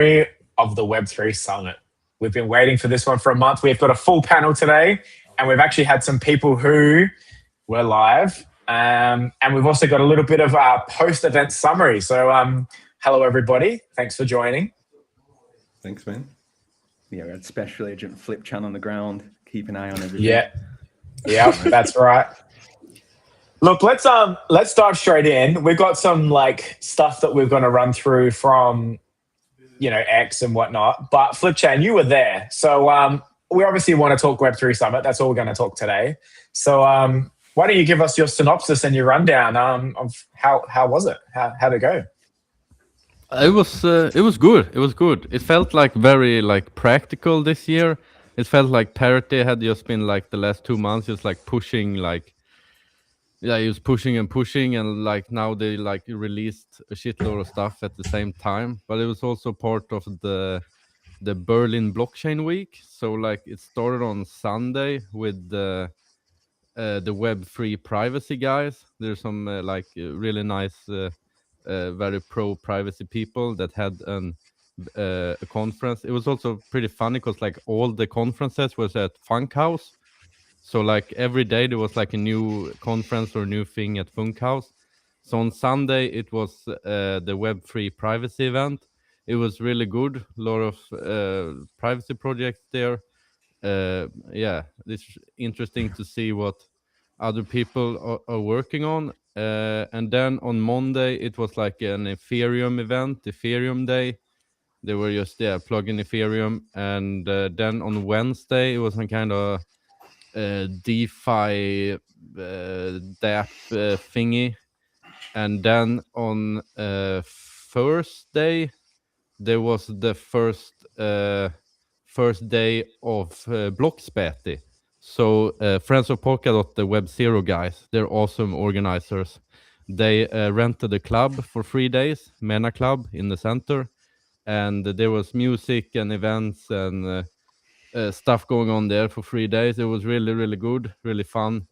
of the Web3 Summit. We've been waiting for this one for a month. We've got a full panel today, and we've actually had some people who were live. And we've also got a little bit of a post-event summary. So hello, everybody. Thanks for joining. Thanks, man. Yeah, we had Special Agent Flipchan on the ground. Keep an eye on everything. Yeah, that's right. Look, let's dive straight in. We've got some stuff that we're going to run through from X and whatnot. But Flipchan, you were there, so we obviously want to talk Web3 Summit. That's all we're going to talk today. So why don't you give us your synopsis and your rundown of how was it? How'd it go? It was good. It was good. It felt very practical this year. It felt like Parity had just been the last 2 months, just pushing he was pushing and pushing, and now they released a shitload of stuff at the same time. But it was also part of the Berlin Blockchain Week. So it started on Sunday with the Web3 privacy guys. There's some really nice, very pro privacy people that had a conference. It was also pretty funny because all the conferences was at Funkhaus. So every day there was a new conference or new thing at Funkhaus. So on Sunday it was the Web3 privacy event. It was really good. A lot of privacy projects there. It's interesting to see what other people are working on. And then on Monday it was an Ethereum event, Ethereum Day. They were just plugging Ethereum. And then on Wednesday it was some kind of DeFi DApp thingy, and then on Thursday there was the first day of Blockspäti. So Friends of Polkadot, the Web0 guys, they're awesome organizers. They rented a club for 3 days, Mena Club in the center, and there was music and events and stuff going on there for 3 days. It was really, really good, really fun.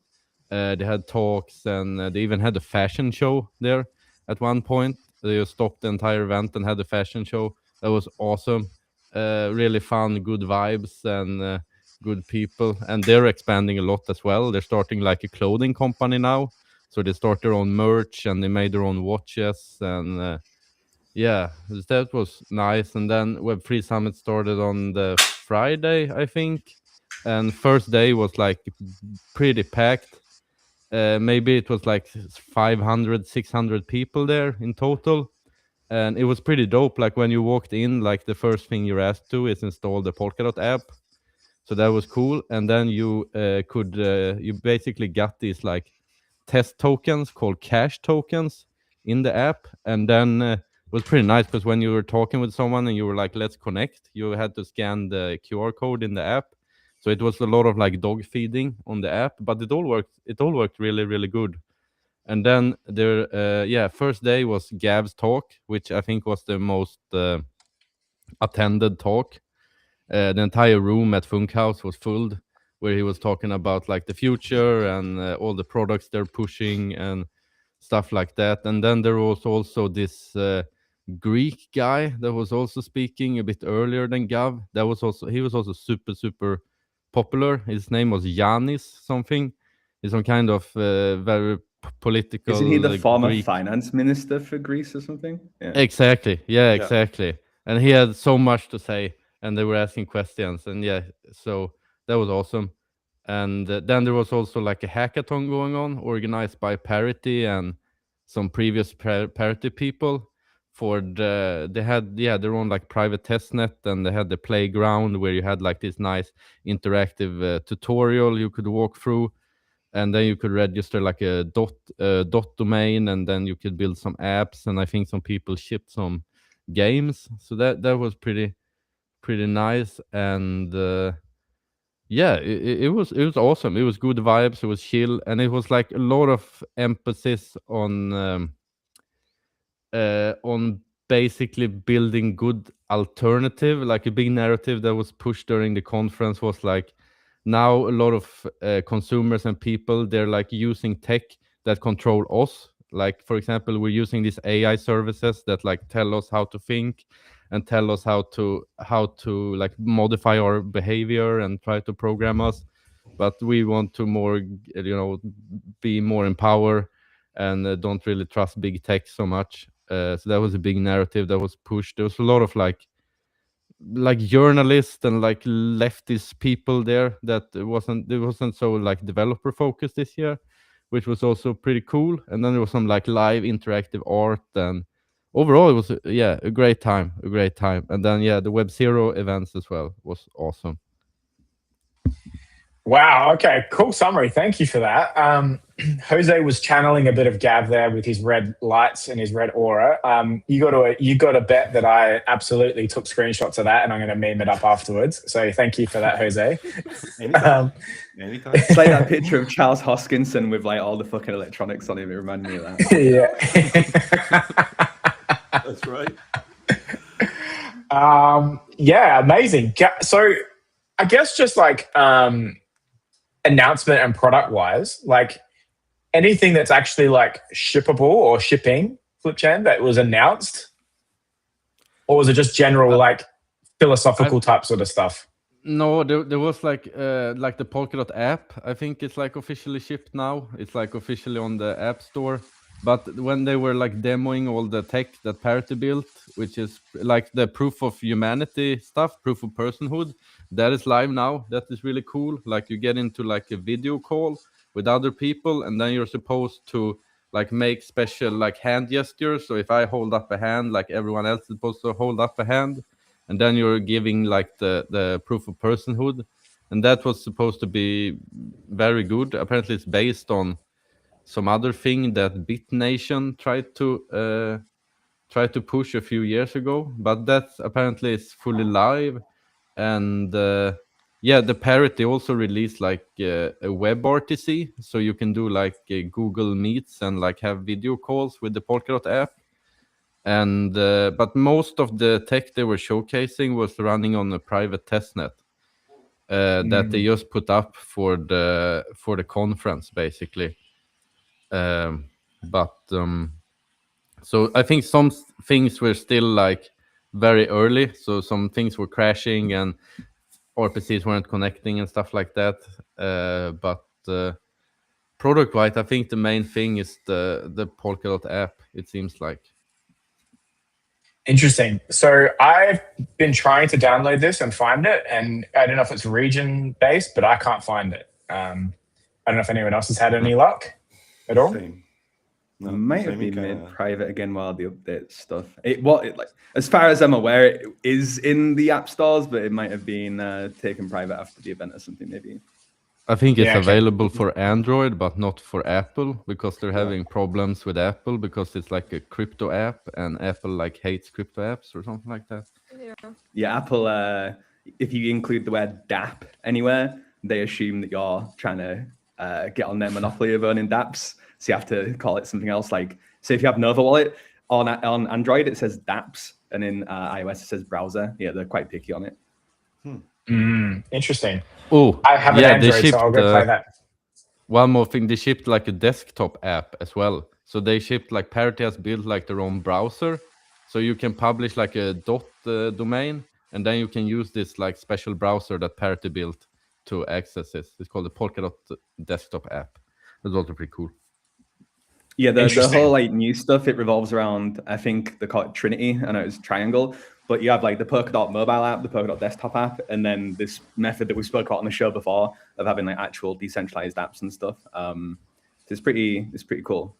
They had talks, and they even had a fashion show there at one point. They just stopped the entire event and had a fashion show. That was awesome. Really fun, good vibes, and good people. And they're expanding a lot as well. They're starting a clothing company now. So they start their own merch, and they made their own watches. And that was nice. And then Web3 Summit started on the Friday, I think, and first day was pretty packed. Maybe it was 500, 600 people there in total, and it was pretty dope. When you walked in, the first thing you're asked to is install the Polkadot app, so that was cool. And then you you basically got these test tokens called cash tokens in the app, and then it was pretty nice because when you were talking with someone and you were let's connect, you had to scan the QR code in the app. So it was a lot of dog feeding on the app, but it all worked really, really good. And then there first day was Gav's talk, which I think was the most attended talk. The entire room at Funkhaus was full, where he was talking about the future and all the products they're pushing and stuff like that. And then there was also this Greek guy that was also speaking a bit earlier than Gav. He was also super popular. His name was Yanis something. He's some kind of very political. Isn't he the former finance minister for Greece or something? Yeah. Exactly. Yeah, exactly. And he had so much to say, and they were asking questions, and so that was awesome. And then there was also a hackathon going on, organized by Parity and some previous Parity people. They had their own private testnet, and they had the playground where you had this nice interactive tutorial you could walk through, and then you could register a dot domain, and then you could build some apps, and I think some people shipped some games. So that was pretty nice. And it was awesome. It was good vibes. It was chill, and it was a lot of emphasis on basically building good alternative. A big narrative that was pushed during the conference was now a lot of consumers and people, they're using tech that control us. For example, we're using these AI services that tell us how to think, and tell us how to like modify our behavior and try to program us. But we want to more, be more in power, and don't really trust big tech so much. So that was a big narrative that was pushed. There was a lot of like journalists and like leftist people there that it wasn't so like developer focused this year, which was also pretty cool. And then there was some like live interactive art, and overall it was a great time. And then the Web Zero events as well was awesome. Wow. Okay. Cool summary. Thank you for that. Jose was channeling a bit of Gav there with his red lights and his red aura. You got a bet that I absolutely took screenshots of that, and I'm going to meme it up afterwards. So thank you for that, Jose. Anytime. It's like that picture of Charles Hoskinson with like all the fucking electronics on him. It reminded me of that. Yeah. That's right. Yeah. Amazing. So I guess just like announcement and product wise, like anything that's actually like shippable or shipping, Flipchan, that was announced, or was it just general like philosophical type sort of stuff? No, there was like the Polkadot app. I think it's like officially shipped now. It's like officially on the App Store. But when they were like demoing all the tech that Parity built, which is like the proof of humanity stuff, proof of personhood, that is live now. That is really cool. Like you get into like a video call with other people, and then you're supposed to like make special like hand gestures. So if I hold up a hand, like everyone else is supposed to hold up a hand, and then you're giving like the proof of personhood. And that was supposed to be very good. Apparently it's based on some other thing that BitNation tried to push a few years ago, but that apparently is fully live. And the Parity also released like a WebRTC, so you can do like Google Meets and like have video calls with the Polkadot app. And but most of the tech they were showcasing was running on a private testnet that they just put up for the conference basically. So I think some things were still like very early, so some things were crashing and RPCs weren't connecting and stuff like that. But product wise, I think the main thing is the Polkadot app, it seems like. Interesting. So I've been trying to download this and find it, and I don't know if it's region based, but I can't find it. I don't know if anyone else has had any luck at all. Same. No, might have been made private again while the update stuff. Like as far as I'm aware, it is in the app stores, but it might have been taken private after the event or something, maybe. I think it's available for Android, but not for Apple, because they're having problems with Apple because it's like a crypto app, and Apple like hates crypto apps or something like that. Yeah, Apple. If you include the word DApp anywhere, they assume that you're trying to get on their monopoly of owning dApps. So you have to call it something else. Like, so if you have Nova Wallet on Android, it says dApps, and in iOS it says browser. Yeah, they're quite picky on it. Interesting. Oh, I have an Android, so I'll go play that. One more thing, they shipped like a desktop app as well. So they shipped like Parity has built like their own browser, so you can publish like a domain, and then you can use this like special browser that Parity built to access it. It's called the Polkadot desktop app. It's also pretty cool. Yeah, the whole like new stuff, it revolves around, I think they call it Trinity. I know it's Triangle, but you have like the Polkadot mobile app, the Polkadot desktop app, and then this method that we spoke about on the show before of having like actual decentralized apps and stuff. It's pretty cool.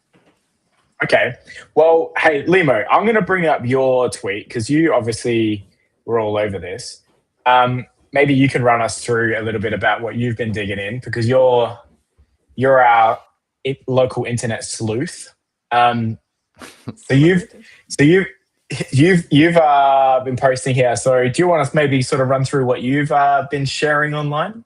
Okay. Well, hey, Limo, I'm going to bring up your tweet because you obviously were all over this. Maybe you can run us through a little bit about what you've been digging in, because you're our local internet sleuth. So you've been posting here. So do you want us maybe sort of run through what you've been sharing online?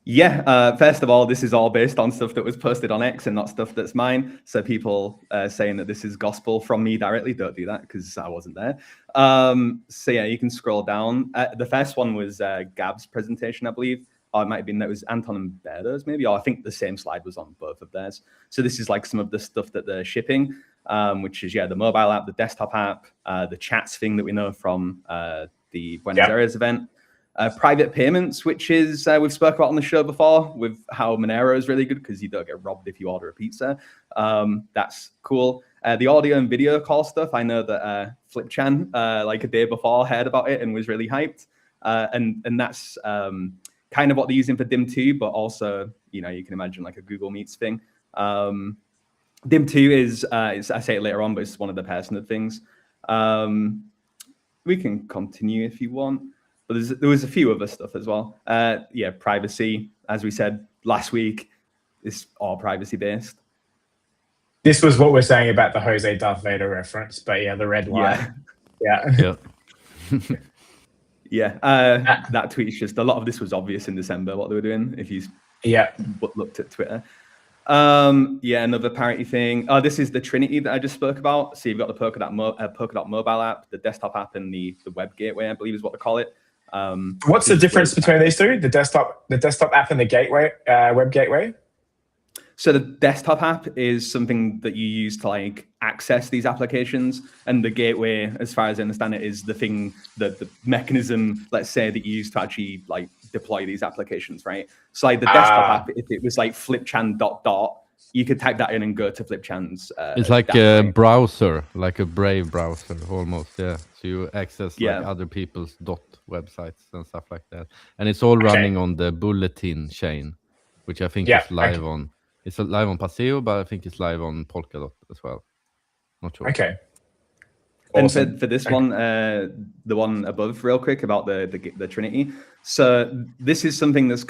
Yeah, first of all, this is all based on stuff that was posted on X and not stuff that's mine. So people saying that this is gospel from me directly, don't do that because I wasn't there. So yeah, you can scroll down. The first one was Gab's presentation, I believe. or it might have been that it was Anton and Beardo's maybe, or I think the same slide was on both of theirs. So this is like some of the stuff that they're shipping, which is, the mobile app, the desktop app, the chats thing that we know from the Buenos Aires event. Private payments, which is we've spoken about on the show before, with how Monero is really good because you don't get robbed if you order a pizza. That's cool. The audio and video call stuff, I know that Flipchan, like a day before, heard about it and was really hyped. And that's kind of what they're using for DIM2, but also, you can imagine like a Google Meets thing. DIM2 is, I say it later on, but it's one of the personal things. We can continue if you want. But there was a few other stuff as well. Privacy, as we said last week, is all privacy based. This was what we're saying about the Jose Darth Vader reference, but the red line. Yeah. That tweet's just, a lot of this was obvious in December what they were doing if you looked at Twitter. Another parity thing. This is the Trinity that I just spoke about. So you've got the Polkadot mobile app, the desktop app, and the web gateway, I believe is what they call it. What's the difference between these two? The desktop app and the gateway, web gateway? So the desktop app is something that you use to like access these applications, and the gateway, as far as I understand it, is the mechanism, let's say, that you use to actually like deploy these applications, right? So like the desktop app, if it was like flipchan ... you could type that in and go to Flipchan's. It's like a browser, like a Brave browser, almost. Yeah, so you access like other people's websites and stuff like that, and it's all running on the Bulletin chain, which I think is live on. It's live on Paseo, but I think it's live on Polkadot as well. Not sure. Okay. Awesome. And for this one, the one above, real quick, about the Trinity. So this is something that's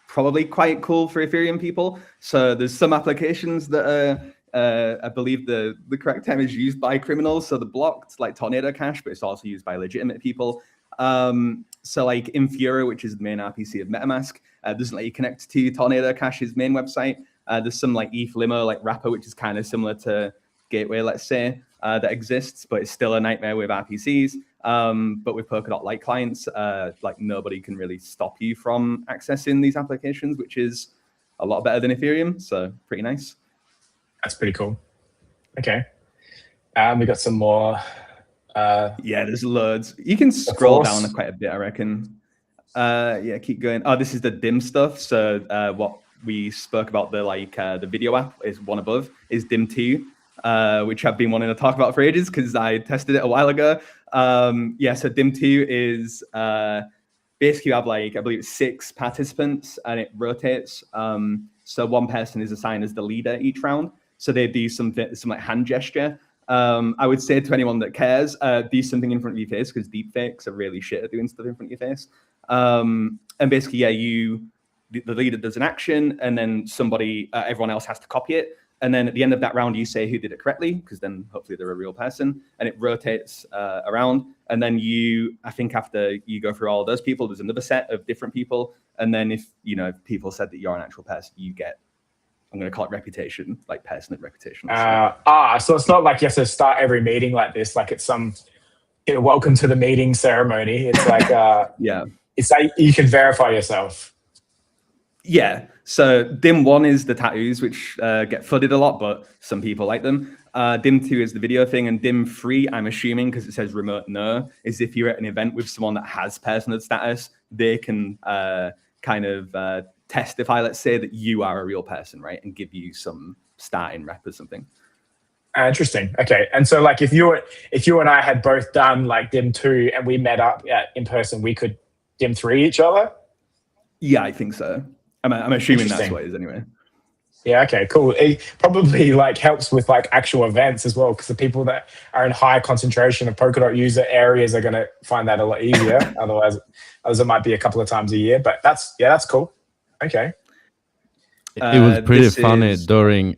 probably quite cool for Ethereum people. So there's some applications that I believe the correct term is used by criminals. So they're blocked, like Tornado Cash, but it's also used by legitimate people. So like Infura, which is the main RPC of MetaMask, doesn't let you connect to Tornado Cash's main website. There's some like ETH Limo, like wrapper, which is kind of similar to Gateway, let's say, that exists, but it's still a nightmare with RPCs. But with Polkadot Lite clients, like nobody can really stop you from accessing these applications, which is a lot better than Ethereum. So pretty nice. That's pretty cool. Okay. We got some more. There's loads. You can scroll down quite a bit, I reckon. Keep going. Oh, this is the DIM stuff. So what we spoke about, the video app is one above, is DIM2, which I've been wanting to talk about for ages because I tested it a while ago. So DIM2 is basically you have I believe it's 6 participants and it rotates. So one person is assigned as the leader each round. So they do some like hand gesture. I would say to anyone that cares, do something in front of your face because deepfakes are really shit at doing stuff in front of your face. And basically, the leader does an action, and then everyone else has to copy it. And then at the end of that round, you say who did it correctly, because then hopefully they're a real person, and it rotates around. And then I think after you go through all of those people, there's another set of different people. And then if people said that you're an actual person, you get, I'm going to call it reputation, like personal reputation. So it's not like you have to start every meeting like this, like it's some welcome to the meeting ceremony. It's like, it's like you can verify yourself. Yeah. So DIM1 is the tattoos, which get flooded a lot, but some people like them. DIM2 is the video thing, and DIM3, I'm assuming, because it says remote no, is if you're at an event with someone that has personal status, they can testify, let's say, that you are a real person, right? And give you some starting rep or something. Interesting. Okay. And so like if you and I had both done like DIM2 and we met up in person, we could DIM3 each other? Yeah, I think so. I'm assuming that's what it is anyway. Yeah, okay, cool. It probably helps with actual events as well, because the people that are in high concentration of Polkadot user areas are going to find that a lot easier. Otherwise it might be a couple of times a year, but that's cool. Okay. It was pretty funny during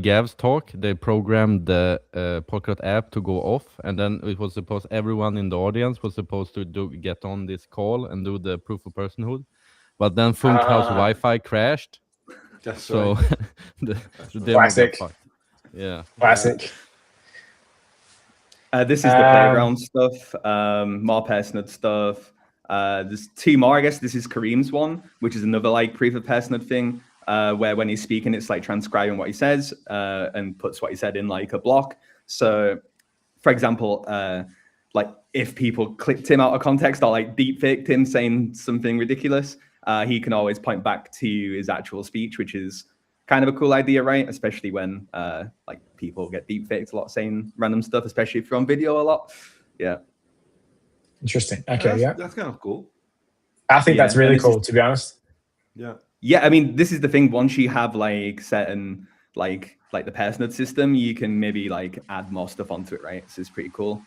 Gav's talk. They programmed the Polkadot app to go off, and then it was supposed everyone in the audience was supposed to get on this call and do the proof of personhood. But then Funkhouse Wi-Fi crashed. So the classic. Yeah. Classic. This is the playground stuff, more personal stuff. There's two more, I guess. This is Kareem's one, which is another like proof of personhood thing, where when he's speaking, it's like transcribing what he says and puts what he said in like a block. So, for example, like if people clipped him out of context or like deep faked him saying something ridiculous, he can always point back to his actual speech, which is kind of a cool idea, right? Especially when like people get deep faked a lot saying random stuff, especially if you're on video a lot. Yeah. Interesting. Okay, That's kind of cool. I think that's really cool, to be honest. Yeah. Yeah, I mean, this is the thing. Once you have like certain like the personhood system, you can maybe like add more stuff onto it, right? So it's pretty cool.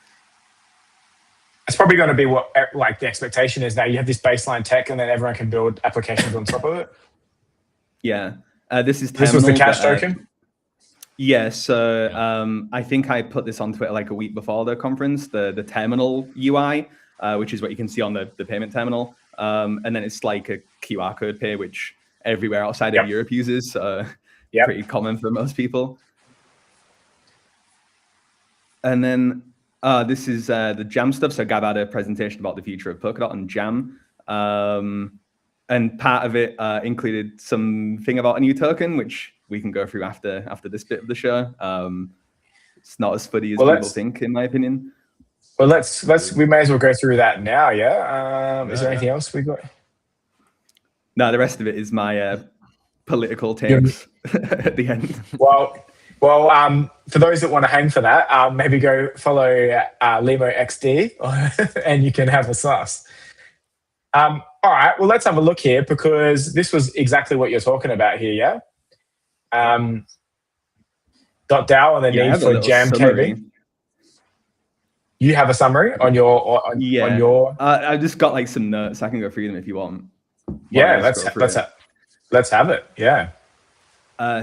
It's probably going to be what like the expectation is now. You have this baseline tech, and then everyone can build applications on top of it. Yeah. This is This was the cash token. Yeah, so I think I put this on Twitter like a week before the conference, the terminal UI, which is what you can see on the payment terminal. And then it's like a QR code pay, which everywhere outside of Europe uses. So pretty common for most people. And then this is the Jam stuff. So Gab had a presentation about the future of Polkadot and Jam. And part of it included something about a new token, which we can go through after this bit of the show. It's not as funny as people think, in my opinion. Well, we may as well go through that now. Yeah. Is there anything else we got? No, the rest of it is my political takes at the end. Well, for those that want to hang for that, maybe go follow Limo XD, and you can have a sauce. All right. Well, let's have a look here, because this was exactly what you're talking about here. Yeah. .dao and the need for Jam KB. You have a summary on your on your. I just got like some notes. I can go through them if you want. Yeah, let's have it. Yeah.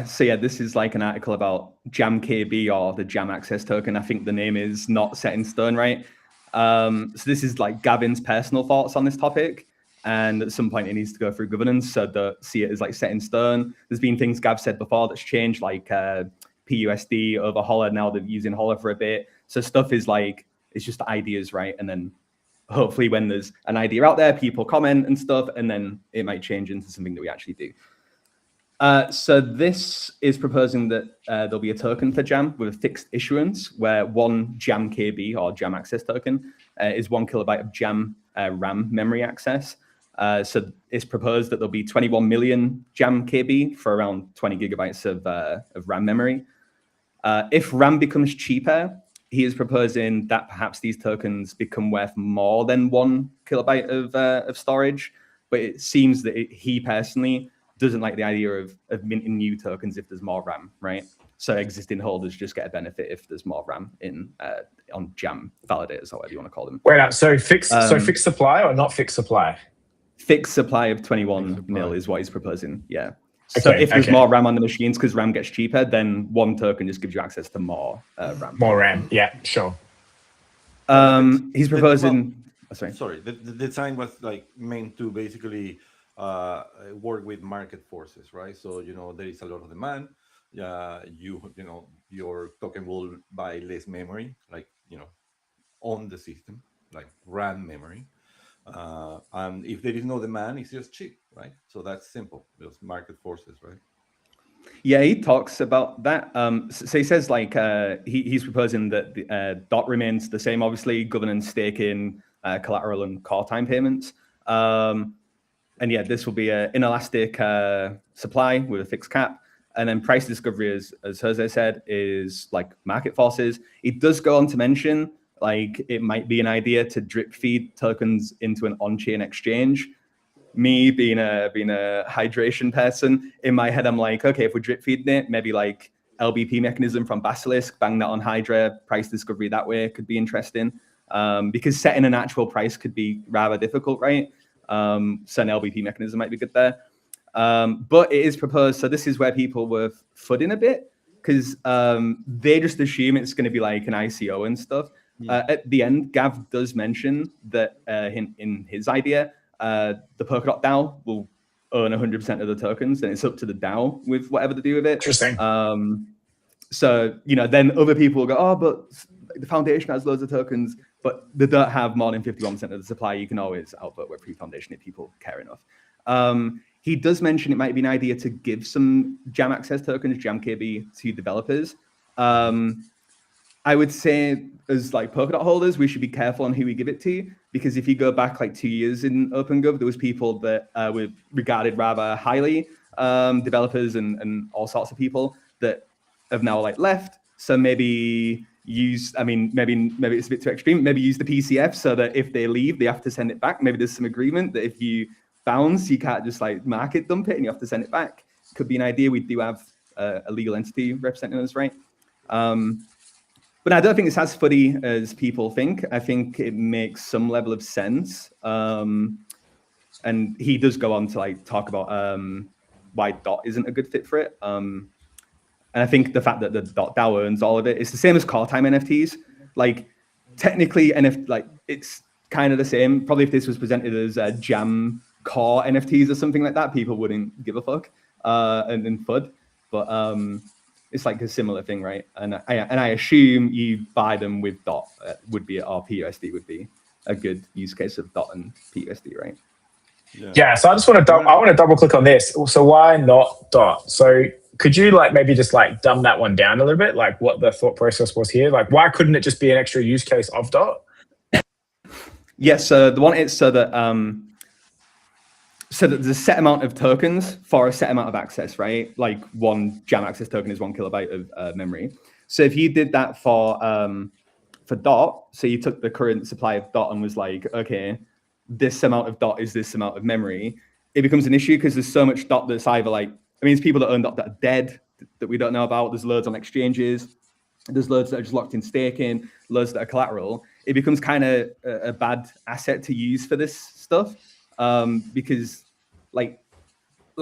So yeah, this is like an article about Jam KB, or the Jam Access Token. I think the name is not set in stone, right? So this is like Gavin's personal thoughts on this topic. And at some point it needs to go through governance, so don't see it as like set in stone. There's been things Gav said before that's changed, like PUSD over Holler. Now they're using Holler for a bit. So stuff is like, it's just ideas, right? And then hopefully when there's an idea out there, people comment and stuff, and then it might change into something that we actually do. So this is proposing that there'll be a token for Jam with a fixed issuance, where one Jam KB, or Jam Access Token, is 1 kilobyte of Jam RAM memory access. So it's proposed that there'll be 21 million Jam KB for around 20 gigabytes of RAM memory. If RAM becomes cheaper, he is proposing that perhaps these tokens become worth more than 1 kilobyte of storage. But it seems that he personally doesn't like the idea of minting new tokens if there's more RAM, right? So existing holders just get a benefit if there's more RAM in on Jam validators, or whatever you want to call them. Wait, so fixed supply or not fixed supply? Fixed supply of 21 mil is what he's proposing. Yeah. So if there's more RAM on the machines because RAM gets cheaper, then one token just gives you access to more RAM. More RAM. Yeah, sure. He's proposing. Sorry. The design was like meant to basically work with market forces, right? So there is a lot of demand. Your token will buy less memory, like on the system, like RAM memory. And if there is no demand, it's just cheap, right? So that's simple. Those market forces, right? Yeah, he talks about that. So he says like he's proposing that the DOT remains the same, obviously, governance, staking, collateral, and core time payments. And yeah, this will be an inelastic supply with a fixed cap. And then price discovery, as Jose said, is like market forces. It does go on to mention like it might be an idea to drip feed tokens into an on-chain exchange. Me being a hydration person, in my head, I'm like, okay, if we're drip feeding it, maybe like LBP mechanism from Basilisk, bang that on Hydra, price discovery that way could be interesting. Because setting an actual price could be rather difficult, right? So an LBP mechanism might be good there. But it is proposed, so this is where people were fudding a bit, because they just assume it's going to be like an ICO and stuff. At the end, Gav does mention that in his idea, the Polkadot DAO will own 100% of the tokens, and it's up to the DAO with whatever to do with it. Interesting. So, then other people will go, oh, but the foundation has loads of tokens. but they don't have more than 51% of the supply. You can always outvote Web3 Foundation if people care enough. He does mention it might be an idea to give some jam access tokens, jam KB, to developers. I would say as like Polkadot holders, we should be careful on who we give it to, because if you go back like 2 years in OpenGov, there was people that were regarded rather highly, developers and all sorts of people that have now like left. So maybe maybe it's a bit too extreme. Maybe use the PCF so that if they leave, they have to send it back. Maybe there's some agreement that if you bounce, you can't just like market dump it and you have to send it back. Could be an idea. We do have a legal entity representing us, right? But I don't think it's as footy as people think. I think it makes some level of sense. And he does go on to like talk about why DOT isn't a good fit for it. And I think the fact that the DOT DAO owns all of it, it's the same as call time NFTs. Like technically, it's kind of the same. Probably if this was presented as Jam Core NFTs or something like that, people wouldn't give a fuck and FUD. But it's like a similar thing, right? And I assume you buy them with DOT would be, or PUSD would be a good use case of DOT and PUSD, right? Yeah. So I just want to double click on this. So why not DOT? So could you like maybe just like dumb that one down a little bit, like what the thought process was here? Like why couldn't it just be an extra use case of DOT? Yes. So the one is so that there's a set amount of tokens for a set amount of access, right? Like one jam access token is 1 kilobyte of memory. So if you did that for DOT, so you took the current supply of DOT and was like, okay, this amount of DOT is this amount of memory, it becomes an issue because there's so much DOT that's either like, there's people that own DOT that are dead that we don't know about. There's loads on exchanges. There's loads that are just locked in staking, loads that are collateral. It becomes kind of a bad asset to use for this stuff. Because like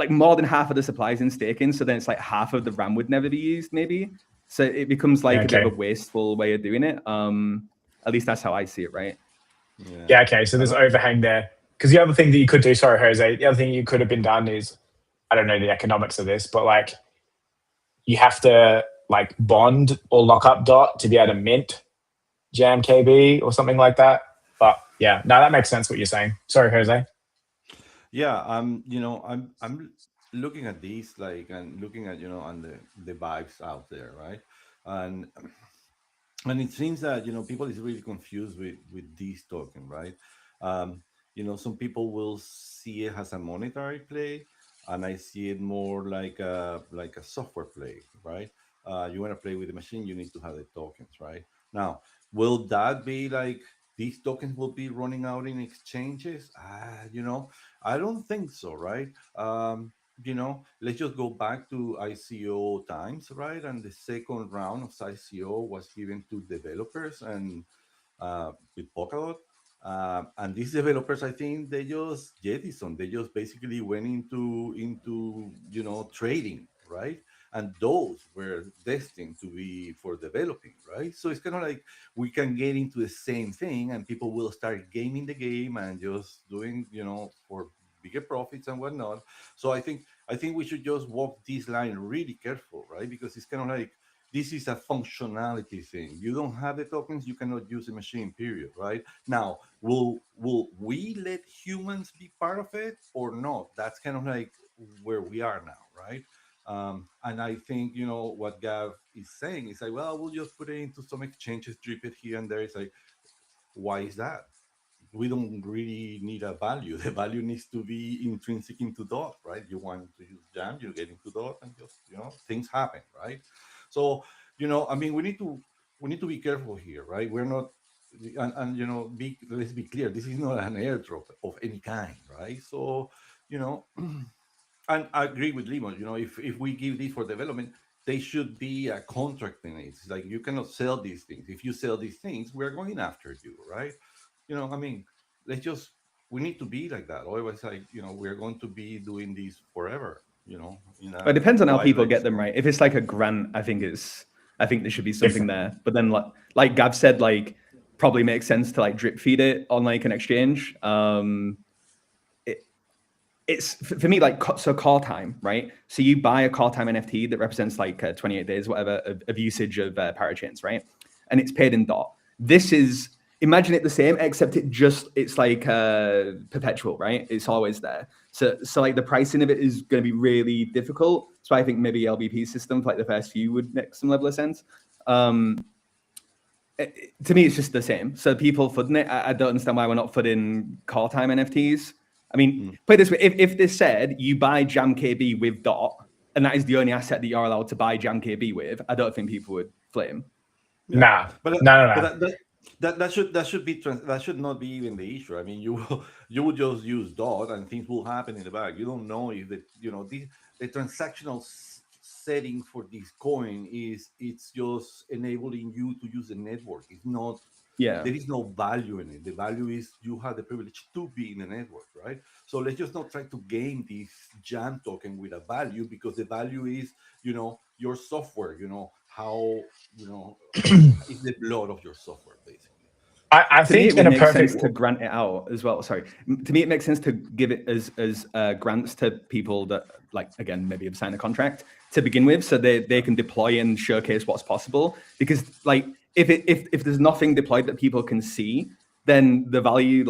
more than half of the supply is in staking, so then it's like half of the RAM would never be used, maybe. So it becomes like a bit of a wasteful way of doing it. At least that's how I see it, right? Yeah. Okay. So there's overhang there. Because the other thing that you could do, sorry, Jose, the other thing you could have been done is, I don't know the economics of this, but like you have to like bond or lock up DOT to be able to mint Jam KB or something like that. But yeah, no, that makes sense what you're saying. Sorry, Jose. Yeah, I'm looking at these like and looking at on the vibes out there, right? And it seems that people is really confused with this token, right? Some people will see it as a monetary play, and I see it more like a software play, right? You want to play with the machine, you need to have the tokens, right? Now, will that be like these tokens will be running out in exchanges? I don't think so, right? Let's just go back to ICO times, right? And the second round of ICO was given to developers and with Polkadot. And these developers, I think they just jettisoned. They just basically went into trading, right? And those were destined to be for developing, right? So it's kind of like we can get into the same thing, and people will start gaming the game and just doing, for bigger profits and whatnot. So I think we should just walk this line really careful, right? Because it's kind of like this is a functionality thing. You don't have the tokens, you cannot use the machine, period, right? Now, will we let humans be part of it or not? That's kind of like where we are now, right? And I think, what Gav is saying is like, well, we'll just put it into some exchanges, drip it here and there. It's like, why is that? We don't really need a value. The value needs to be intrinsic into DOT, right? You want to use Jam, you get into DOT, and just, things happen, right? So, we need to be careful here, right? We're not, and let's be clear, this is not an airdrop of any kind, right? So, and I agree with Limon, if we give this for development, they should be a contract in it. It's like you cannot sell these things. If you sell these things, we're going after you, right? We need to be like that. Otherwise, we're going to be doing this forever, It depends on how people get them, right? If it's like a grant, I think there should be something there. But then like Gav said, like probably makes sense to like drip feed it on like an exchange. It's for me like so call time, right? So you buy a call time NFT that represents like 28 days, whatever, of usage of parachains, right? And it's paid in DOT. This is imagine it the same, except it's like perpetual, right? It's always there. So like the pricing of it is going to be really difficult. So I think maybe LBP system for like the first few would make some level of sense. To me, it's just the same. So people footing it, I don't understand why we're not footing call time NFTs. I mean, put it this way: if they said you buy Jam KB with DOT, and that is the only asset that you're allowed to buy Jam KB with, I don't think people would flame. Yeah. No. That should not be even the issue. I mean, you would just use DOT and things will happen in the back. You don't know if the transactional setting for this coin it's just enabling you to use the network. It's not. Yeah. There is no value in it. The value is you have the privilege to be in the network, right? So let's just not try to game this Jam token with a value, because the value is, your software, how, is the blood of your software, basically. I think it would make sense to grant it out as well. Sorry, to me, it makes sense to give it as grants to people that, like, again, maybe have signed a contract to begin with, so they can deploy and showcase what's possible. Because, like, if there's nothing deployed that people can see, then the value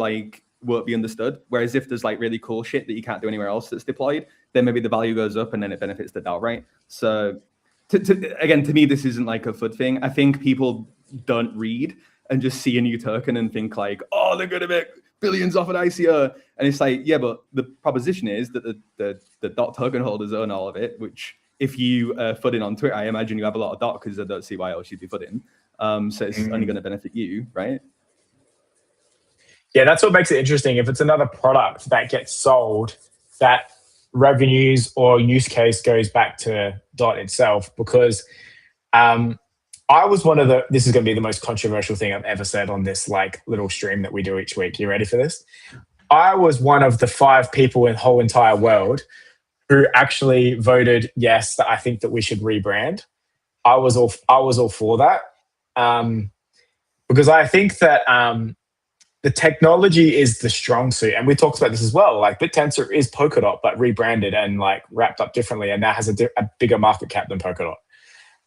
won't be understood. Whereas if there's like really cool shit that you can't do anywhere else that's deployed, then maybe the value goes up and then it benefits the DAO, right? So to me, this isn't like a FUD thing. I think people don't read and just see a new token and think like, oh, they're going to make billions off an ICO. And it's like, yeah, but the proposition is that the DOT token holders own all of it, which if you FUD in on Twitter, I imagine you have a lot of DOT, because I don't see why else you'd be FUD in. So it's only going to benefit you, right? Yeah, that's what makes it interesting. If it's another product that gets sold, that revenues or use case goes back to DOT itself. Because I was this is going to be the most controversial thing I've ever said on this little stream that we do each week. You ready for this? I was one of the 5 people in the whole entire world who actually voted yes, that I think that we should rebrand. I was all for that. Because I think that the technology is the strong suit. And we talked about this as well. Like, BitTensor is Polkadot, but rebranded and wrapped up differently, and now has a bigger market cap than Polkadot.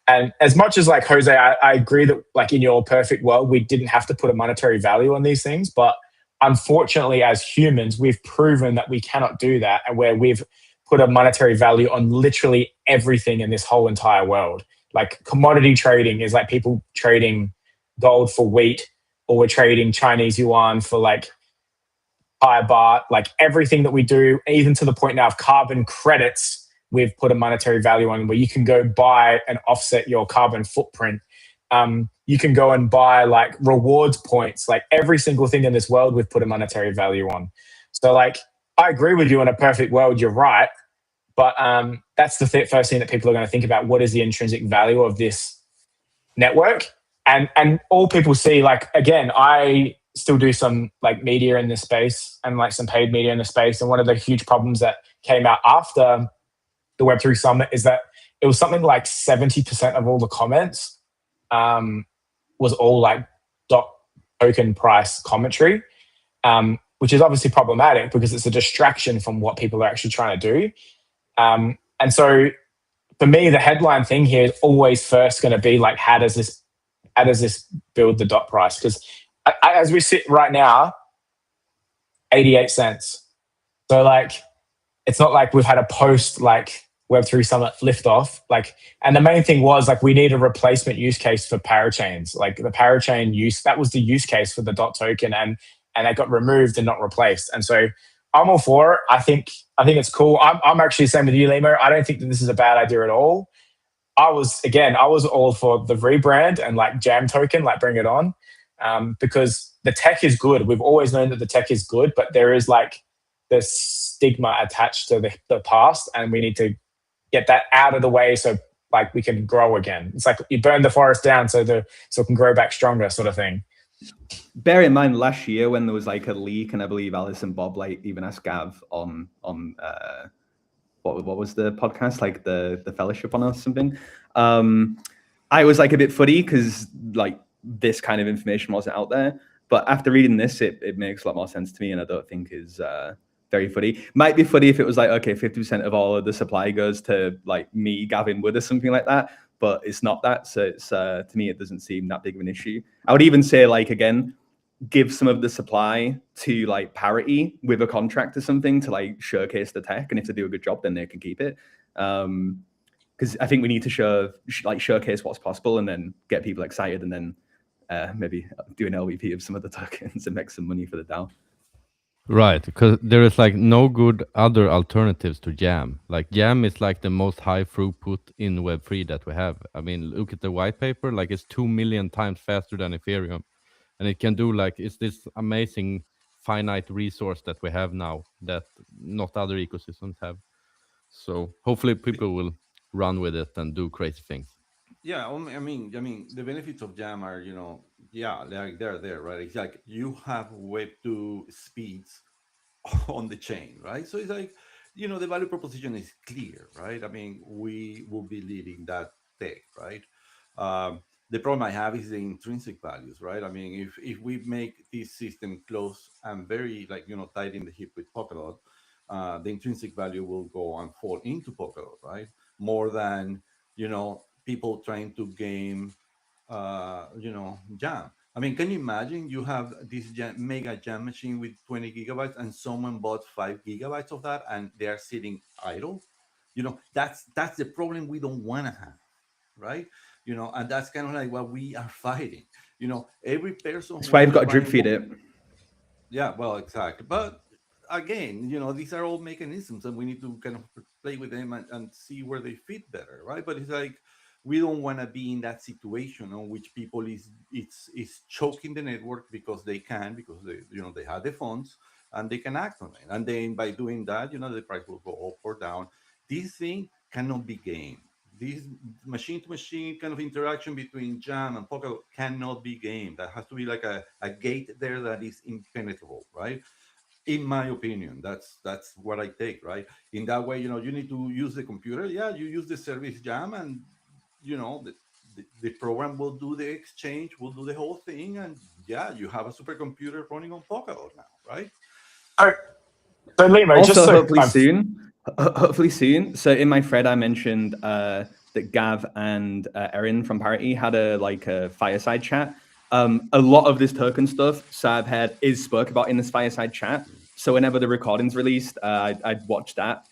And as much as Jose, I agree that in your perfect world, we didn't have to put a monetary value on these things. But unfortunately, as humans, we've proven that we cannot do that, and where we've put a monetary value on literally everything in this whole entire world. Like, commodity trading is people trading gold for wheat, or we're trading Chinese yuan for Thai baht. Everything that we do, even to the point now of carbon credits, we've put a monetary value on, where you can go buy and offset your carbon footprint. You can go and buy rewards points. Every single thing in this world, we've put a monetary value on. So I agree with you. In a perfect world, you're right. But that's the first thing that people are going to think about. What is the intrinsic value of this network? And all people see, again, I still do some media in this space and some paid media in the space. And one of the huge problems that came out after the Web3 Summit is that it was something like 70% of all the comments was all DOT token price commentary, which is obviously problematic because it's a distraction from what people are actually trying to do. And so for me, the headline thing here is always first going to be how does this build the DOT price? Because as we sit right now, 88 cents. So it's not like we've had a post Web3 Summit liftoff. And the main thing was we need a replacement use case for parachains. The parachain use, that was the use case for the DOT token, and that got removed and not replaced. And so I'm all for it. I think it's cool. I'm actually the same with you, Limo. I don't think that this is a bad idea at all. I was all for the rebrand and Jam token, bring it on, because the tech is good. We've always known that the tech is good, but there is the stigma attached to the past, and we need to get that out of the way so we can grow again. It's you burn the forest down so it can grow back stronger, sort of thing. Bear in mind, last year when there was a leak, and I believe Alice and Bob even asked Gav on what was the podcast, the fellowship on or something. I was a bit footy because this kind of information wasn't out there. But after reading this, it makes a lot more sense to me, and I don't think is very footy. Might be footy if it was okay, 50% of all of the supply goes to me, Gavin Wood, or something like that. But it's not that. So it's to me, it doesn't seem that big of an issue. I would even say again, give some of the supply to like Parity with a contract or something to like showcase the tech, and if they do a good job, then they can keep it. Because I think we need to showcase what's possible and then get people excited, and then maybe do an LVP of some of the tokens and make some money for the DAO. Right, because there is like no good other alternatives to Jam. Like Jam is like the most high throughput in Web3 that we have. I mean, look at the white paper, like it's 2 million times faster than Ethereum. And it can do like, it's this amazing finite resource that we have now that not other ecosystems have. So hopefully people will run with it and do crazy things. Yeah, I mean, the benefits of Jam are, like they're there, right? It's like you have Web2 speeds on the chain, right? So it's like, the value proposition is clear, right? I mean, we will be leading that tech, right? The problem I have is the intrinsic values, right? I mean, if we make this system close and very tight in the hip with Polkadot, the intrinsic value will go and fall into Polkadot, right? More than people trying to game, Jam. I mean, can you imagine you have this mega Jam machine with 20 gigabytes and someone bought 5 gigabytes of that and they are sitting idle? That's the problem we don't want to have, right? And that's kind of like what we are fighting. Every person. That's why you've got to drip feed it. Yeah, well, exactly. But again, these are all mechanisms and we need to kind of play with them and see where they fit better, right? But it's like, we don't want to be in that situation on which people is choking the network because they they have the funds and they can act on it, and then by doing that, the price will go up or down. This thing cannot be game. This machine to machine kind of interaction between Jam and Polkadot cannot be game. That has to be like a gate there that is impenetrable, right? In my opinion, that's what I take, right? In that way, you need to use the computer. Yeah, you use the service Jam, and the program will do the exchange, will do the whole thing, and yeah, you have a supercomputer running on Polkadot now, right? All right. So Limo, also, just so hopefully soon. So in my thread, I mentioned that Gav and Erin from Parity had a fireside chat. A lot of this token stuff Sav had is spoke about in this fireside chat. So whenever the recording's released, I'd watch that.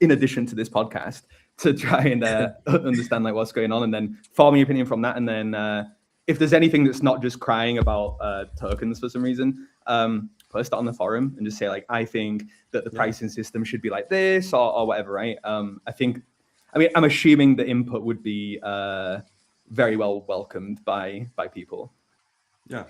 In addition to this podcast, to try and understand like what's going on, and then form my opinion from that. And then if there's anything that's not just crying about tokens for some reason, post it on the forum and just say like, I think that the pricing system should be like this or whatever, right? I'm assuming the input would be very well welcomed by people. Yeah.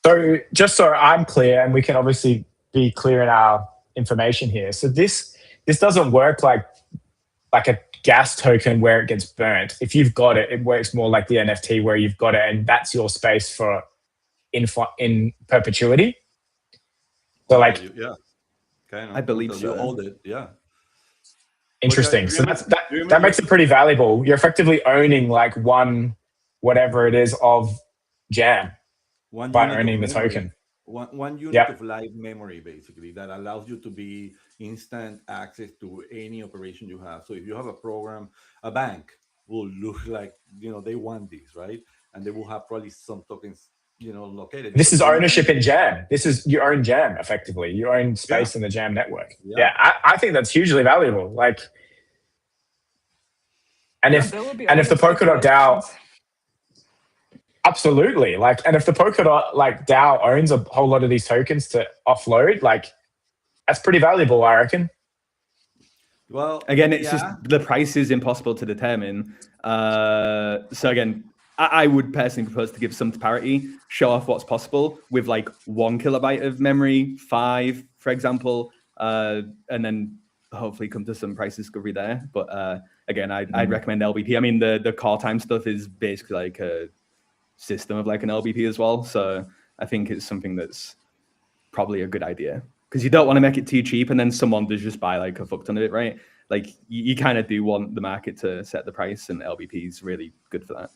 So just so I'm clear, and we can obviously be clear in our information here. So this doesn't work like a gas token where it gets burnt. If you've got it, it works more like the NFT where you've got it and that's your space for in perpetuity. So like, yeah, kind of. I believe so. You hold it, yeah. Interesting. So that makes it pretty valuable. You're effectively owning like one, whatever it is of Jam by owning the token. One unit of live memory, basically, that allows you to be instant access to any operation you have. So if you have a program, a bank will look like, they want this, right? And they will have probably some tokens, located. This is ownership in Jam. You own Jam, effectively. You own space in the Jam network. Yeah, I think that's hugely valuable. Like, and if the Polkadot DAO... Absolutely. Like, and if the Polkadot DAO owns a whole lot of these tokens to offload, like that's pretty valuable, I reckon. Well, again, it's just the price is impossible to determine. So again, I would personally propose to give some to Parity, show off what's possible with like 1 kilobyte of memory, 5, for example, and then hopefully come to some price discovery there. But again, I'd recommend LBP. I mean, the core time stuff is basically like a system of like an LBP as well. So I think it's something that's probably a good idea, because you don't want to make it too cheap and then someone does just buy like a fuck ton of it, right? Like you kind of do want the market to set the price, and LBP is really good for that.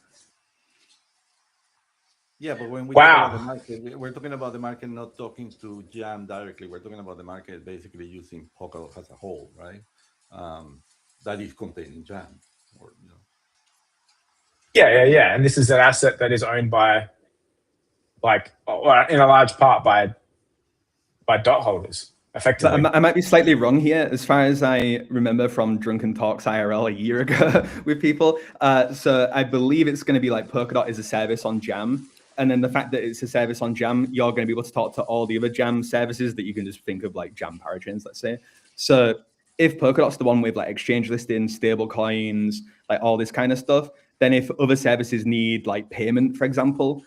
Yeah, but when we talk about the market, we're talking about the market not talking to Jam directly. We're talking about the market basically using Polkadot as a whole, right? That is contained in Jam. Yeah. And this is an asset that is owned by like, or in a large part by dot holders, effectively. But I might be slightly wrong here. As far as I remember from Drunken Talks IRL a year ago with people, so I believe it's going to be like Polkadot is a service on Jam. And then the fact that it's a service on Jam, you're going to be able to talk to all the other Jam services that you can just think of like Jam parachains, let's say. So if Polkadot's the one with like exchange listings, stable coins, like all this kind of stuff, then if other services need like payment, for example,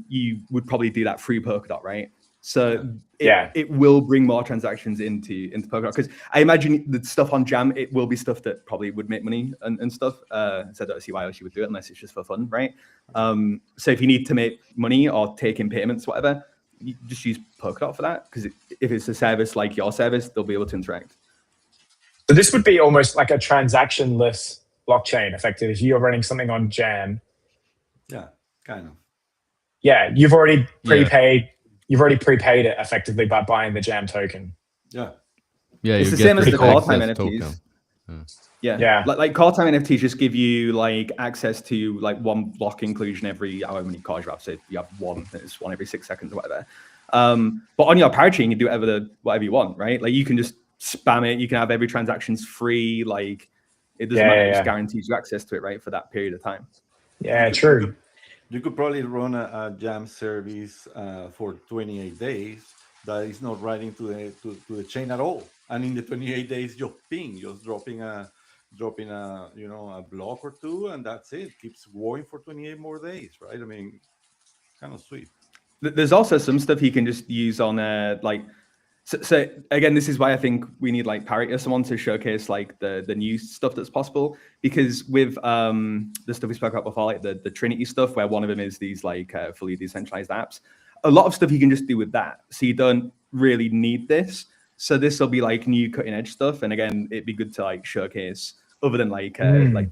you would probably do that through Polkadot, right? So it will bring more transactions into Polkadot, because I imagine the stuff on Jam, it will be stuff that probably would make money and stuff. So I don't see why else you would do it unless it's just for fun, right? So if you need to make money or take in payments, whatever, you just use Polkadot for that, because if it's a service like your service, they'll be able to interact. So this would be almost like a transactionless blockchain, effectively. If you're running something on Jam. Yeah, kind of. Yeah, you've already prepaid. You've already prepaid it effectively by buying the Jam token. Yeah. Yeah, it's you the get same as the access core time NFTs. token. Yeah. Like core time NFTs just give you like access to like one block inclusion every however many cores you have. So you have one, it's one every 6 seconds or whatever. But on your parachain, you do whatever you want, right? Like you can just spam it. You can have every transaction's free. Like it doesn't matter. It just guarantees you access to it, right, for that period of time. Yeah, true. You could probably run a Jam service for 28 days that is not writing to the chain at all, and in the 28 days, just dropping a block or two, and that's it. Keeps going for 28 more days, right? I mean, kind of sweet. There's also some stuff you can just use on like. So again, this is why I think we need like Parity or someone to showcase like the new stuff that's possible, because with the stuff we spoke about before, like the Trinity stuff, where one of them is these like fully decentralized apps, a lot of stuff you can just do with that. So you don't really need this. So this will be like new cutting edge stuff. And again, it'd be good to like showcase other than like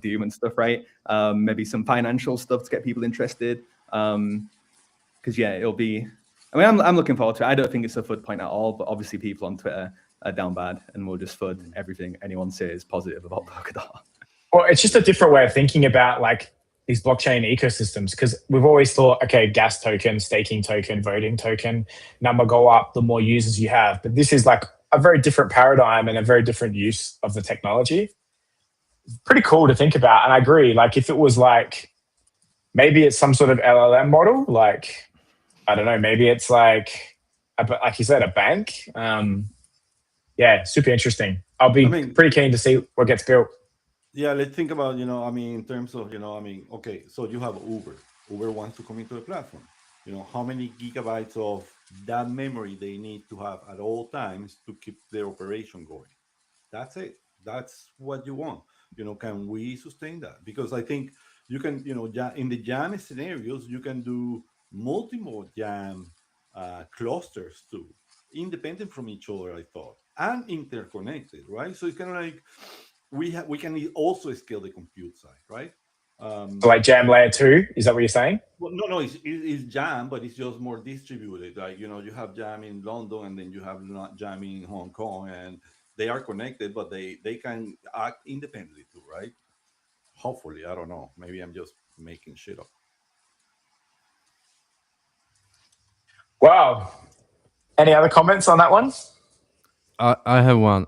Doom and stuff, right? Maybe some financial stuff to get people interested. Because it'll be. I mean, I'm looking forward to it. I don't think it's a FUD point at all, but obviously people on Twitter are down bad and will just FUD everything anyone says positive about Polkadot. Well, it's just a different way of thinking about like these blockchain ecosystems, because we've always thought, okay, gas token, staking token, voting token, number go up the more users you have. But this is like a very different paradigm and a very different use of the technology. Pretty cool to think about. And I agree, like if it was like, maybe it's some sort of LLM model, like, I don't know, maybe it's like you said, a bank. Super interesting. I'll be pretty keen to see what gets built. Yeah, let's think about, in terms of, okay, so you have Uber. Uber wants to come into the platform. How many gigabytes of that memory they need to have at all times to keep their operation going. That's it. That's what you want. Can we sustain that? Because I think you can, in the Jam scenarios, you can do multiple Jam clusters too, independent from each other, I thought, and interconnected, right? So it's kind of like we can also scale the compute side, right? So like Jam layer 2, is that what you're saying? Well, no, it's Jam, but it's just more distributed. Like, you have Jam in London, and then you have Jam in Hong Kong, and they are connected, but they can act independently too, right? Hopefully, I don't know. Maybe I'm just making shit up. Wow. Any other comments on that one? I have one.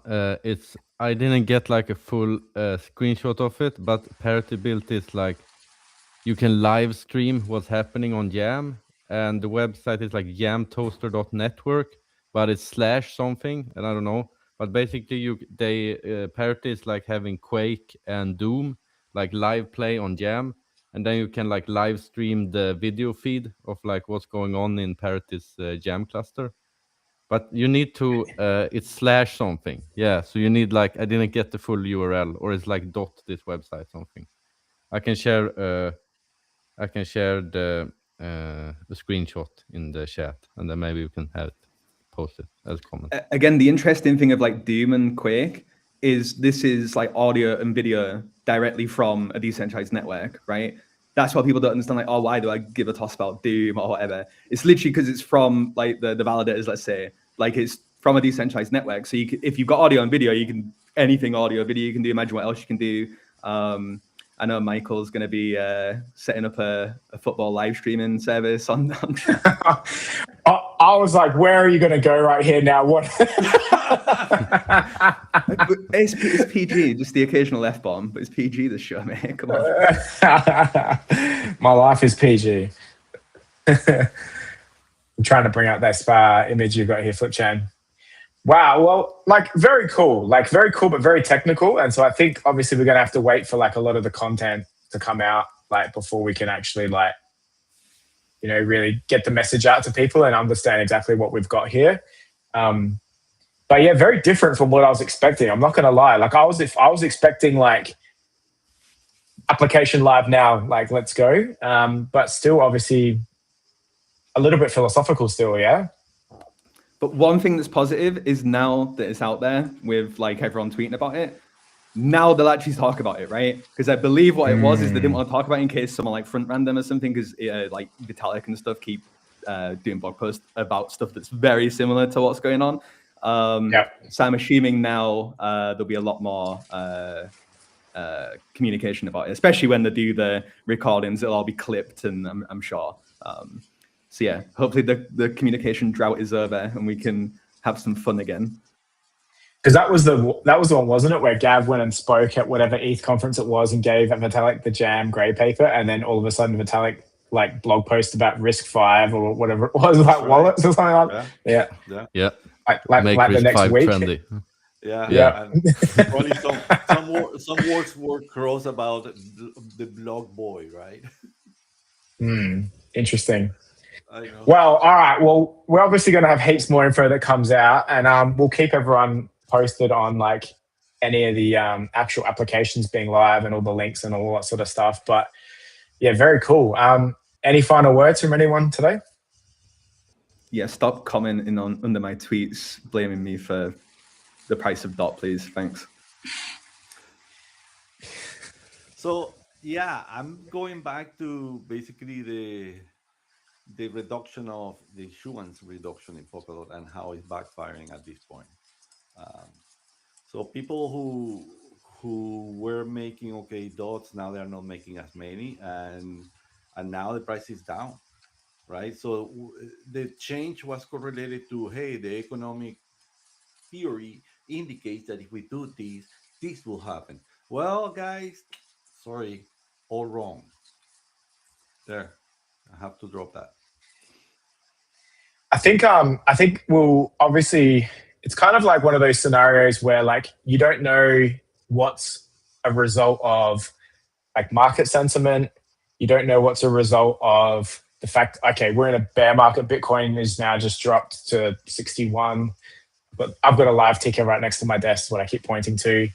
I didn't get like a full screenshot of it, but Parity built is like you can live stream what's happening on Jam, and the website is like jamtoaster.network, but it's / something, and I don't know. But basically, Parity is like having Quake and Doom like live play on Jam, and then you can like live stream the video feed of like what's going on in Parity's Jam cluster. But you need to it's / something. Yeah, so you need like, I didn't get the full URL, or it's like this website something. I can share the screenshot in the chat, and then maybe we can have it posted as a comment. Again, the interesting thing of like Doom and Quake is this is like audio and video directly from a decentralized network, right? That's why people don't understand, like, oh, why do I give a toss about Doom or whatever? It's literally because it's from like the validators, let's say, like it's from a decentralized network. So if you've got audio and video, you can anything audio, video, you can do. Imagine what else you can do. I know Michael's going to be setting up a football live streaming service on I was like, where are you going to go right here now? What? It's PG, just the occasional F-bomb, but it's PG this show, mate. Come on. My life is PG. I'm trying to bring out that spa image you've got here, Flip Chan. Wow, well, like very cool, but very technical. And so I think obviously we're going to have to wait for like a lot of the content to come out, like before we can actually like, you know, really get the message out to people and understand exactly what we've got here. But yeah, very different from what I was expecting. I'm not going to lie. Like I was expecting like application live now, like let's go. But still obviously a little bit philosophical still, yeah. But one thing that's positive is now that it's out there with like everyone tweeting about it, now they'll actually talk about it, right? Because I believe what it was is they didn't want to talk about it in case someone like front ran them or something, because like Vitalik and stuff keep doing blog posts about stuff that's very similar to what's going on. So I'm assuming now there'll be a lot more communication about it, especially when they do the recordings. It'll all be clipped, and I'm sure. So yeah, hopefully the communication drought is over and we can have some fun again. Because that was the one, wasn't it, where Gav went and spoke at whatever ETH conference it was and gave Vitalik the Jam grey paper, and then all of a sudden Vitalik like blog post about RISC-V or whatever it was, like wallets or something like that. Yeah. Like the next RISC-V week. trendy. Yeah. And probably some words were cross about the blog boy, right? Interesting. I know. Well, all right. Well, we're obviously going to have heaps more info that comes out, and we'll keep everyone posted on like any of the actual applications being live and all the links and all that sort of stuff. But yeah, very cool. Any final words from anyone today? Yeah, stop commenting under my tweets, blaming me for the price of DOT, please. Thanks. So yeah, I'm going back to basically the reduction of the issuance reduction in Polkadot and how it's backfiring at this point. So people who were making dots, now they're not making as many, and now the price is down, right? So the change was correlated to, hey, the economic theory indicates that if we do this will happen. Well, guys, sorry, all wrong. There, I have to drop that. I think we'll obviously, it's kind of like one of those scenarios where like you don't know what's a result of like market sentiment. You don't know what's a result of the fact, okay, we're in a bear market. Bitcoin is now just dropped to 61, but I've got a live ticker right next to my desk, what I keep pointing to.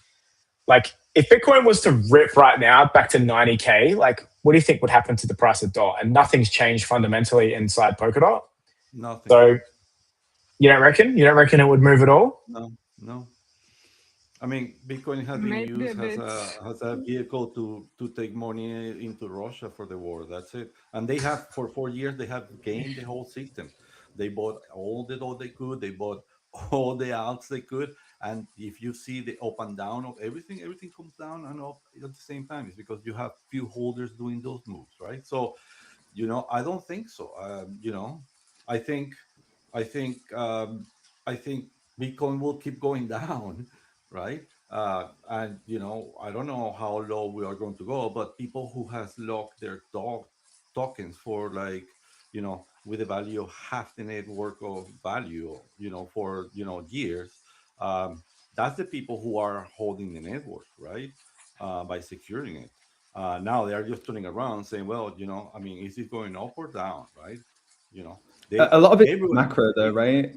Like if Bitcoin was to rip right now back to 90K, like what do you think would happen to the price of DOT? And nothing's changed fundamentally inside Polkadot. Nothing. So you don't reckon it would move at all? No. I mean, Bitcoin has been used as a vehicle to take money into Russia for the war. That's it. And they have, for 4 years, they have gained the whole system. They bought all the DOT they could. They bought all the alts they could. And if you see the up and down of everything comes down and up at the same time. It's because you have few holders doing those moves, right? So, I don't think so. I think Bitcoin will keep going down, right? And I don't know how low we are going to go, but people who has locked their tokens for like, with a value of half the network of value, for years, that's the people who are holding the network, right? By securing it. Now they are just turning around saying, well, is it going up or down, right? A lot of it macro though, right?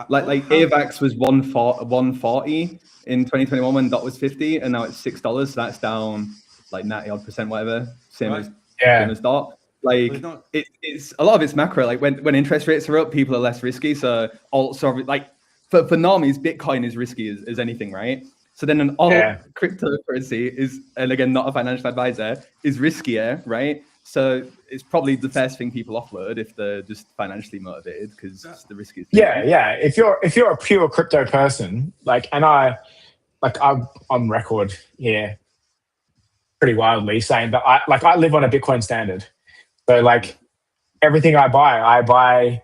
Like AVAX was 140 in 2021 when DOT was 50, and now it's $6. So that's down like 90% whatever. Same as DOT. Like it's a lot of it's macro. Like when interest rates are up, people are less risky. So also like for normies, Bitcoin is risky as anything, right? So then an alt cryptocurrency is, and again, not a financial advisor, is riskier, right? So it's probably the first thing people offload if they're just financially motivated because the risk is. Yeah. If you're a pure crypto person, like, and I'm on record here pretty wildly, saying that I live on a Bitcoin standard. So like everything I buy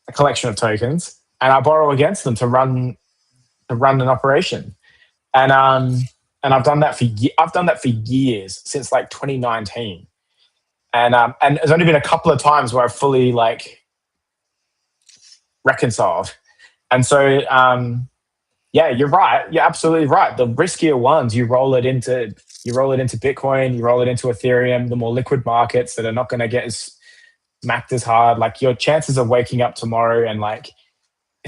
a collection of tokens and I borrow against them to run an operation. And I've done that for years, since like 2019. And there's only been a couple of times where I've fully like reconciled. And so yeah, you're right. You're absolutely right. The riskier ones, you roll it into Bitcoin, you roll it into Ethereum, the more liquid markets that are not going to get as smacked as hard. Like your chances of waking up tomorrow and like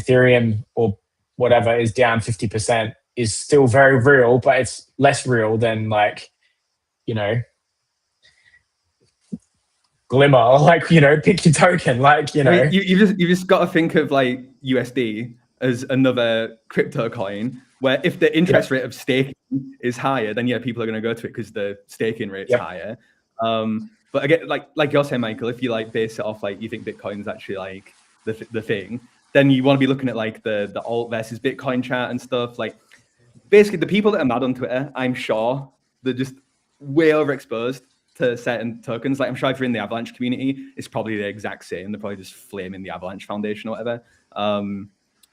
Ethereum or whatever is down 50% is still very real, but it's less real than like, you know, Glimmer, or like, you know, pick your token, like, you know. I mean, you just got to think of like USD as another crypto coin, where if the interest rate of staking is higher, then yeah, people are going to go to it because the staking rate's higher. But again, like you're saying, Michael, if you like base it off like you think Bitcoin's actually like the thing, then you want to be looking at like the alt versus Bitcoin chart and stuff. Like basically, the people that are mad on Twitter, I'm sure they're just way overexposed to certain tokens. Like I'm sure if you're in the Avalanche community, it's probably the exact same. They're probably just flaming the Avalanche Foundation or whatever.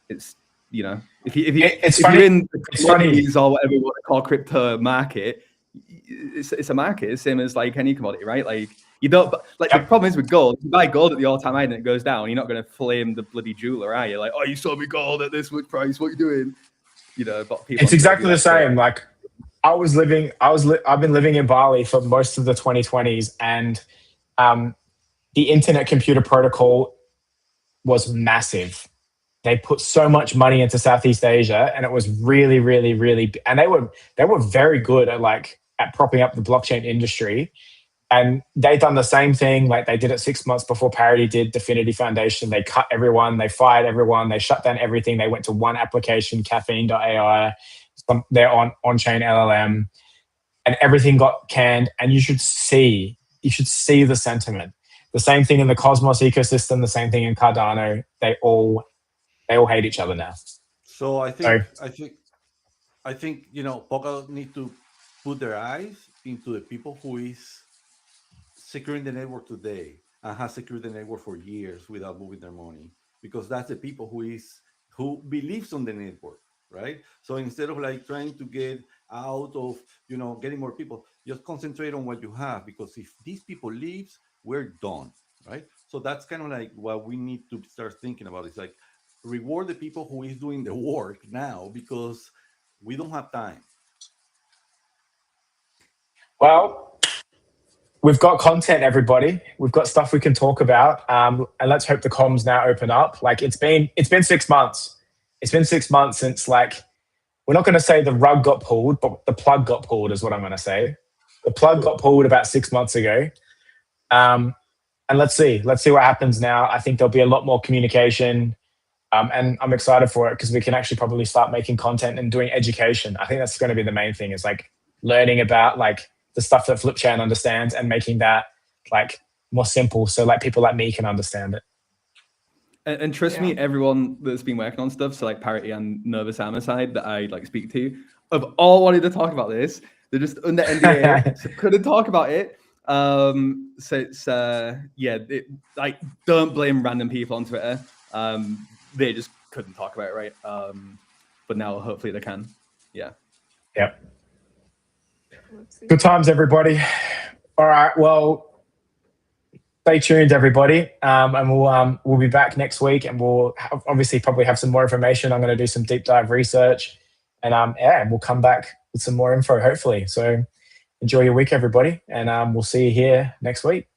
It's, you know, if you're in the commodities or whatever you want to call crypto market, it's a market. It's same as like any commodity, right? Like you don't, like the problem is with gold, you buy gold at the all-time high and it goes down, you're not going to flame the bloody jeweler, are you? Like, oh, you sold me gold at this much price, what are you doing? You know, but people, it's exactly the same. Like I've been living in Bali for most of the 2020s, and the internet computer protocol was massive. They put so much money into Southeast Asia, and it was really, really, really, and they were very good at propping up the blockchain industry. And they done the same thing. Like they did it 6 months before Parity did Dfinity Foundation. They cut everyone, they fired everyone, they shut down everything. They went to one application, Caffeine.ai, their on-chain LLM, and everything got canned. And you should see the sentiment. The same thing in the Cosmos ecosystem, the same thing in Cardano. They all hate each other now. So I think you know, Polkadot need to put their eyes into the people who is securing the network today and has secured the network for years without moving their money, because that's the people who believes on the network, right? So instead of like trying to get out of, you know, getting more people, just concentrate on what you have, because if these people leaves, we're done, right? So that's kind of like what we need to start thinking about. It's like reward the people who is doing the work now, because we don't have time. Well, we've got content, everybody. We've got stuff we can talk about, and let's hope the comms now open up. Like it's been 6 months. It's been 6 months since, like, we're not going to say the rug got pulled, but the plug got pulled is what I'm going to say. The plug got pulled about 6 months ago, and let's see what happens now. I think there'll be a lot more communication. And I'm excited for it because we can actually probably start making content and doing education. I think that's going to be the main thing, is like learning about like the stuff that Flipchan understands and making that like more simple, so like people like me can understand it. And trust me, everyone that's been working on stuff, so like Parity and Nervous Armor side that I like speak to, have all wanted to talk about this. They're just under NDA, so couldn't talk about it. So it's like don't blame random people on Twitter. They just couldn't talk about it, right? But now hopefully they can. Yeah. Yep. Good times, everybody. All right. Well, stay tuned, everybody, and we'll be back next week, and we'll obviously probably have some more information. I'm going to do some deep dive research, and we'll come back with some more info, hopefully. So enjoy your week, everybody, and we'll see you here next week.